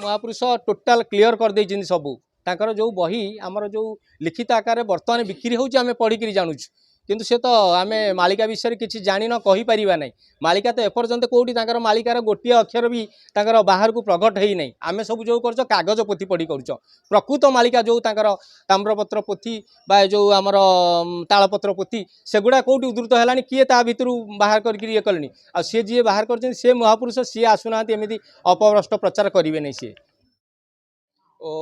महापुरुष total clear कर देइछिन सबू तांकर जो बही आमर जो लिखित आकार बर्तमान बिक्री होउछि आमे पढ़िक जानूँ किंतु से तो आमे मालिका विषय किसी जानी न कहि परिबा नै मालिका तो एपर्यंत कोठी तांकर मालिकार गोटे अक्षर भी तांकर बाहर को प्रकट हेई नै आमे सब जो करछ कागज पोथी पढ़ी करछ प्रकृत मालिका जो तांकर ताम्रपत्र पोथी बा जो आमर तालपत्र पोथी सेगुड़ा कोठी उद्धृत हेलानी किए ता भितरु बाहर करके ये कलनी आ सी जी बाहर करछन से महापुरुष सी आसुना एमती अपभ्रष्ट प्रचार करिवे नै सी ओ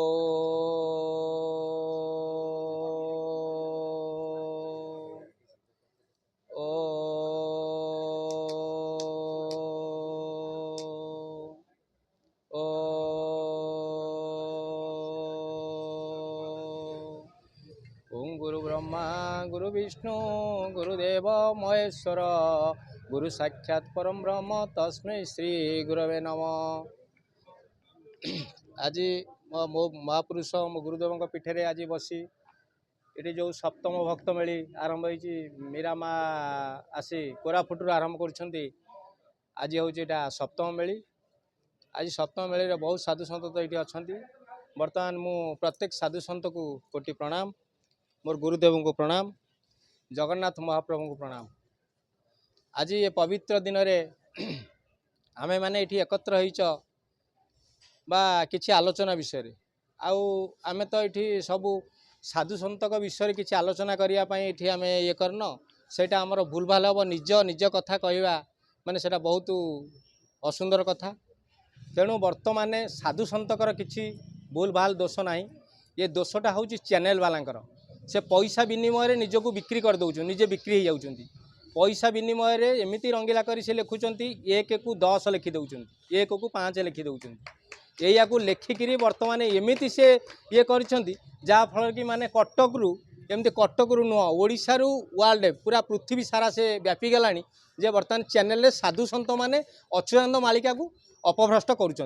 ओम गुरु ब्रह्मा गुरु विष्णु गुरुदेव महेश्वर गुरु साक्षात परम ब्रह्म तस्मै श्री गुरवे नमः। आज मो महापुरुष मो गुरुदेव पीठे आज बसी ये जो सप्तम भक्त मेली आरंभ होती मीरामा आसी कोरापुटू आरंभ कर आज हूँ सप्तम मेली। आज सप्तम मेली बहुत साधु सन्त तो ये अच्छा बर्तमान मु प्रत्येक साधु सन्त को कोटि प्रणाम मोर गुरुदेव को प्रणाम जगन्नाथ महाप्रभु को प्रणाम। आज ये पवित्र दिन में आमे माने ये एकत्र हो बा किसी आलोचना विषय आमे तो ये सबू साधु सन्त विषय किसी आलोचना करने ये आम ये करन सेटा आमर भूल भाल हम निज निज कथा कहवा माने सेटा बहुत असुंदर कथा। तेणु वर्तमान साधु सन्तकर किसी भूल भाल दोष ना ये दोषटा हूँ चैनल वालांकर से पैसा विनिमय निजको बिक्री कर दौरान निजे बिक्री हो जाती पैसा विनिमय एमती रंगीला कर से लिखुंट 1 को 10 लिखि दौरान 1 को 5 लिखि दौरान या लेखिकी बर्तमान एमती से ये कर जहाँफल कि माने कटकू एमती कटकू नुह ओडिशारू वर्ल्ड पूरा पृथ्वी सारा से व्यापी गलानी जे बर्तमान चैनल साधु सन्त माने अच्युतानंद मालिका को अपभ्रष्ट करुँच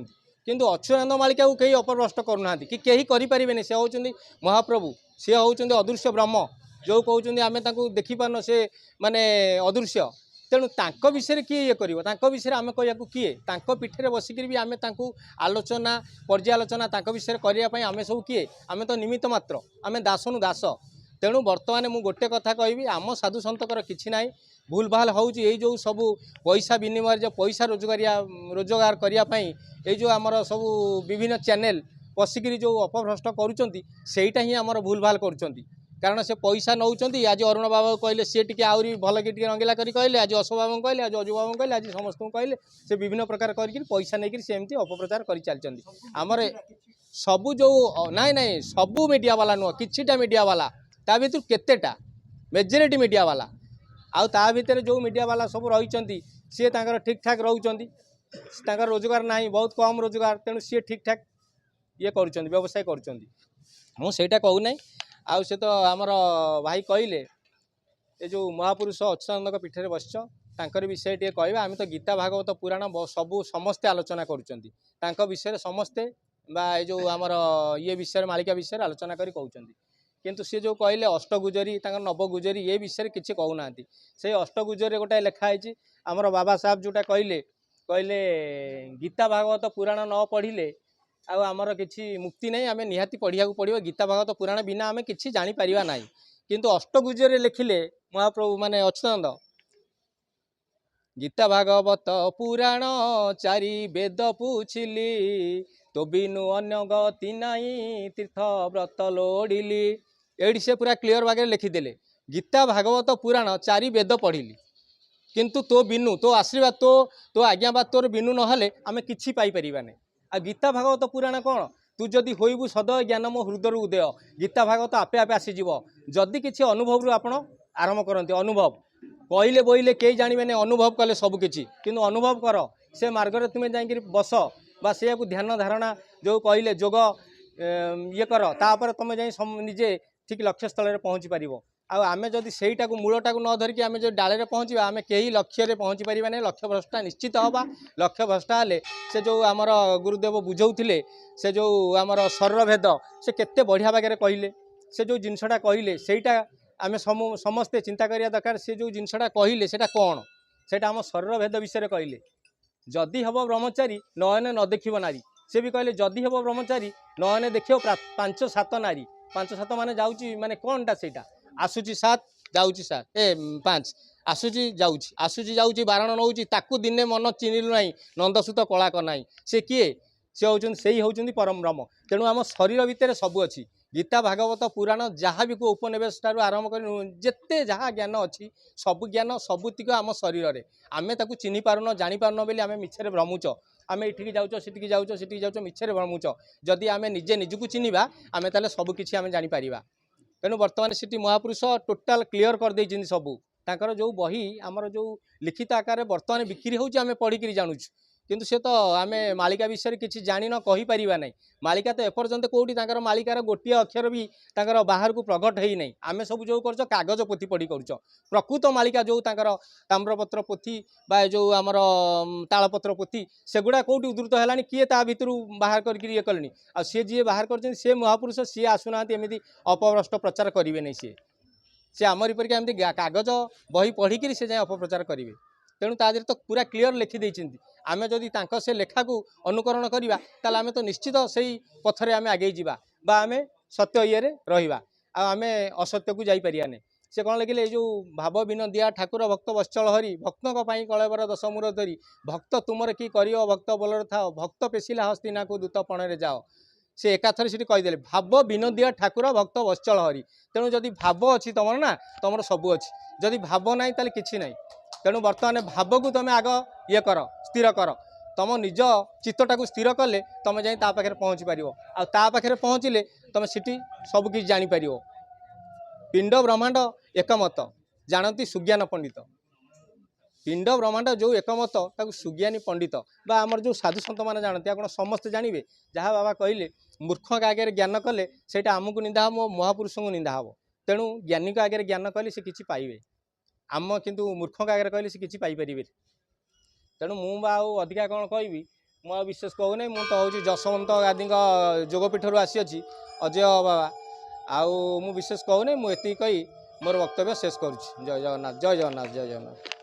किंतु अच्युतानंद मालिका को कहीं अपभ्रष्ट करूना कि कहीं करें से होती महाप्रभु सी होती अदृश्य ब्रह्म जो कहते आम देखिपारन से माने अदृश्य तेणु तांको विषय किए ये कर विषय आम कह किए पीठे बसिक भी आम आलोचना पर्यालोचना विषय करने आम सब किए आम तो निमित्त मात्र आम दासनु दास। तेणु बर्तमान मु गोटे कथा कहबी आम साधु सन्तकर किछि नाई भूल भाल होउची ये जो सब पैसा विनिमय जो पैसा रोजगार करने ये जो आमर सब विभिन्न चैनल पशिकी जो अपभ्रष्ट करुँच सेटा ही आमर भूल भाल करुँच कारण से पैसा नौकरी आज अरुण बाबा कहले सी टी आहरी भल कि रंगीला करी कहले आज अशोक बाबू कहले आज अजू बाबू कहले आज समस्त कहले से विभिन्न प्रकार करके पैसा नहीं से एमती अपप्रचार कर चलती आमर सबू जो नाई नाई सबू मीडिया वाला नुह किछिटा मीडिया वाला ता भीतर केतेटा मेजोरिटी मीडिया वाला आउ ता भीतर जो मीडिया वाला सब रही सी ठीक ठाक रोच रोजगार ना बहुत कम रोजगार तेणु सी ठीक ठाक ये कर व्यवसाय कर कहूना आउ से तो आमर भाई कहले ये जो महापुरुष अच्युतानंद पीठे बसच तांकर विषय टे कहवा आम तो गीता भागवत पुराण सबू समस्ते आलोचना करुँच विषय समस्ते बा ये जो आमर ये विषय मालिका विषय आलोचना करी कहउछंती किंतु सी जो कहले अष्टगुजरी नवगुजरी ये विषय किसी कहूना से अष्टगुजरी गोटे लिखाई आमर बाबा साहब जोटा कहले कहले गीता भागवत पुराण न पढ़िले आमर किसी मुक्ति नहीं आम निहाती पढ़िया पड़ो गीता भागवत पुराण बिना आम कि जापर ना किंतु अष्टगुजरी लिखिले महाप्रभु माने अच्युतानंद गीता भागवत पुराण चारि वेद पूछिली तो बिनु अन्य गति नाई तीर्थ व्रत लोड़िली ये से पूरा क्लीयर भागे लिखिदेले गीता भागवत पुराण चारि वेद पढ़िली किंतु तो बिनु तो आशीर्वाद तो आज्ञाबाद तोर बिनु नहले आम कि पाइपर नहीं आ गीता भागवत पुराण कौन तू जदि होइबु सदय ज्ञान मो हृदय उदय गीता भागवत आपे आपे आसीज जदि किसी अनुभव आपण आरंभ करते अनुभव कहले बोइले कई जानवे नहीं अनुभव कले सबकि किंतु अनुभव कर से मार्ग तुम्हें जाकि बस बा से ध्यान धारणा जो कहले जोग ये कर तापर तुम जा निजे ठीक लक्ष्य स्थल पहुँची पार आमे जदि सेटा को मूलटा को न धरिकी आमे जो डाले रे पहुँचा आमे कहीं लक्ष्य रे पहुँची पारिबा नहीं लक्ष्य भ्रष्टा निश्चित हवा लक्ष्य भ्रष्टा हेले से जो आमर गुरुदेव बुझौथिले से जो आमर शरीर भेद से केते बढ़िया बागे कहले से जो जिनसटा कहले सेटा आमे समस्ते चिंता करिया दरकार से जो जिनसटा कहले सेटा कौन सेटा आम शरीर भेद विषय कहले जदि हब ब्रह्मचारी नयन न देखिब नारी से भी कहले जदि हे ब्रह्मचारी नयने देखियो 5-7 नारी 5-7 माने जाउची माने कोनटा सेटा आसुची 7 जाउची 7 ए 5 आसुची जाउची बारण नउची ताकू दिने मन चिन्हिलु नाही नंदसुत कला कनाई से किए से होउचन सेही होउचन परम ब्रह्म तेणु आम शरीर भितर सबु अछि गीता भागवत पुराण जहाँ भी को उपनिवेश ठारू आरंभ कर जेते जहाँ ज्ञान अच्छी सब ज्ञान सबुतिक आम शरीर में आमे ताकू चिन्हि पारुन जानि पारुन बोली आमे मिछरे भ्रमुच आमे एठिकी जाउचो सेठिकी जाउचो मिछरे भ्रमुच जदि आमे निजे निजकू चिन्हिबा आमे ताले सब किछि आमे जानि पारिबा तेणु वर्तमान सेठी महापुरुष टोटाल क्लियर कर देइछिन सबू तांकर जो बही आमर जो लिखित आकार वर्तमान बिक्री होउची आमे पढ़िकी जानुछु किंतु से तो आमे मालिका विषय किसी जानी न कहि परिबा नहीं मालिका तो एपर्यंत कोठी तांकर मालिकार गोटे अक्षर भी तांकर बाहर को प्रकट हेई नहीं आमे सब जो करछ कागज पोथी पढ़ी करछ प्रकृत मालिका जो तांकर ताम्रपत्र पोथी बा जो आमर तालपत्र पोथी सेगुड़ा कोठी उद्धृत हेलानी किए ता भितरु बाहर करके ये कलनी आ सी जी बाहर करछन से महापुरुष सी आसुना एमती अपभ्रष्ट प्रचार करिवे नहीं से आमरी परिका एमती कागज बही पढ़िकी से जाए अपप्रचार करेंगे तेणु तादेह तो पूरा क्लीयर लिखि देइछिन्ति आमे जदि तांको से लेखा को अनुकरण करिबा ताले आमे तो निश्चित सेही पथरे आमे आगे जीवा बा आमे सत्य इये रे रहिबा आ आमे असत्य को जाई परिया ने से कोन लगिले जो भाव विनोदिया ठाकुर भक्त वत्सल हरि भक्तों पई कळेबर दश मुर धरी भक्त तुमर की करियो भक्त बोलर थाओ भक्त पेशिला हस्तिना को दूत पणरे जाओ से एकाथरे सेठी कहिदेले भाव विनोदिया ठाकुर भक्त वत्सल हरि तेणु जदि भाव अछि तमर ना तमर सबु अछि जदि भाव नाही ताले किछि नाही तेणु बर्तमान भाव को तुम आग ये कर स्थिर कर तुम निज चित्तटा को स्थिर कले तुम जाई ता पाखे पहुँची पार आ पाखे पहुँचले तुम सीटी सबकि जापर पिंड ब्रह्मांड एकमत जानती सुज्ञान पंडित पिंड ब्रह्मांड जो एकमत ताकू सुज्ञानी पंडित बा आमर जो साधु सत मैंने जानते आप समस्ते जानवे जहाँ बाबा कहले मूर्ख आगे ज्ञान कले से आमको निंदा हम महापुरुष को निंदा हम तेणु ज्ञानी आगे ज्ञान कले से किसी पाइबे आम किंतु मूर्ख आगे कहले से किसी पाइपर तेणु मुझे अधिका कौन कहबी मुझे विशेष कहूना मुझे तो हूँ जशवंत गादी जोगपीठर आसी अजय बाबा आउ विशेष कहूना मुझे कही मोर वक्तव्य शेष करुच्ची जय जगन्नाथ जय जगन्नाथ जय जगन्नाथ।